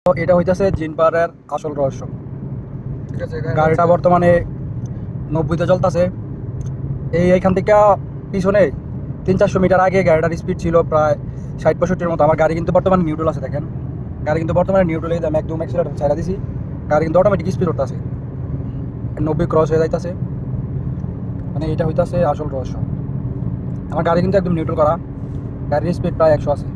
তো এটা হইতেছে জিনপাড়ার আসল রহস্য। ঠিক আছে, গাড়িটা বর্তমানে 90তে চলতেছে। এইখান থেকে পিছনে 300-400 মিটার আগে গাড়িটার স্পিড ছিল প্রায় 60-65-এর মতো। আমার গাড়ি কিন্তু বর্তমানে নিউট্রাল আছে, দেখেন গাড়ি কিন্তু বর্তমানে নিউট্রালে আমি একদম অ্যাক্সিলেটর ছাড়া দিছি, গাড়ি কিন্তু অটোমেটিক স্পিড উঠতেছে, 90 ক্রস হয়ে যাইতেছে। মানে এটা হইতেছে আসল রহস্য। আমার গাড়ি কিন্তু একদম নিউট্রাল করা, গাড়ির স্পিড প্রায় 100 আছে।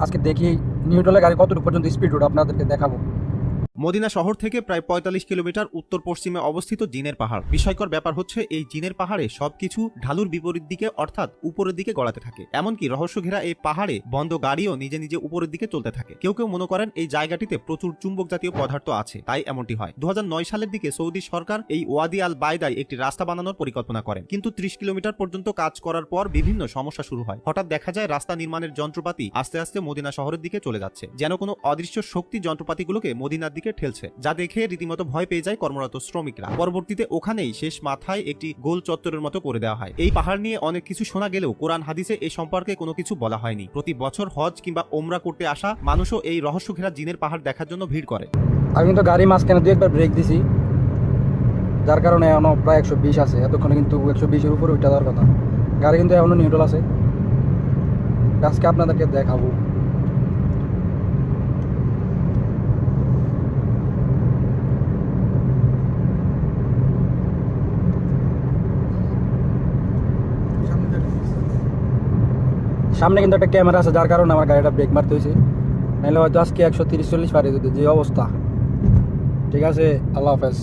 আজকে দেখি নিউট্রালে গাড়ি কতটুকু পর্যন্ত স্পিড উঠে আপনাদেরকে দেখাবো। মদিনা শহর থেকে প্রায় ৪৫ কিলোমিটার উত্তর পশ্চিমে অবস্থিত জিনের পাহাড়। বিস্ময়কর ব্যাপার হচ্ছে এই জিনের পাহাড়ে সবকিছু ঢালুর বিপরীত দিকে অর্থাৎ উপরের দিকে গড়াতে থাকে। এমনকি রহস্য ঘেরা এই পাহাড়ে বন্ধ গাড়িও নিজে নিজে উপরের দিকে চলতে থাকে। কেউ কেউ মনে করেন এই জায়গাটিতে প্রচুর চুম্বক জাতীয় পদার্থ আছে, তাই এমনটি হয়। ২০০৯ সালের দিকে সৌদি সরকার এই ওয়াদি আল বাইদায় একটি রাস্তা বানানোর পরিকল্পনা করেন, কিন্তু ৩০ কিলোমিটার পর্যন্ত কাজ করার পর বিভিন্ন সমস্যা শুরু হয়। হঠাৎ দেখা যায় রাস্তা নির্মাণের যন্ত্রপাতি আস্তে আস্তে মদিনা শহরের দিকে চলে যাচ্ছে, যেন কোনো অদৃশ্য শক্তি যন্ত্রপাতিগুলোকে মদিনার দিকে ঠেলছে, যা দেখে রীতিমতো ভয় পেয়ে যায় কর্মরত শ্রমিকরা। পরবর্তীতে ওখানেই শেষ মাথায় একটি গোল চত্বরের মতো করে দেওয়া হয়। এই পাহাড় নিয়ে অনেক কিছু শোনা গেলেও কোরআন হাদিসে এ সম্পর্কে কোনো কিছু বলা হয়নি। প্রতি বছর হজ কিংবা ওমরা করতে আসা মানুষও এই রহস্য ঘেরা জিনের পাহাড় দেখার জন্য ভিড় করে। আমি কিন্তু গাড়ি মাঝখানে 2-1 ব্রেক দিছি, যার কারণে এখনো প্রায় 120 আছে। এতক্ষণে কিন্তু 120-এর উপরে উঠে দেওয়ার কথা। গাড়ি কিন্তু এখনো নিউট্রাল আছে। আজকে আপনাদেরকে দেখাবো। সামনে কিন্তু একটা ক্যামেরা আছে, যার কারণে আমার গাড়িটা ব্রেক মারতে হয়েছে, নাহলে হয়তো আজকে 130-140 পারে যেত। যে অবস্থা। ঠিক আছে, আল্লাহ হাফেজ।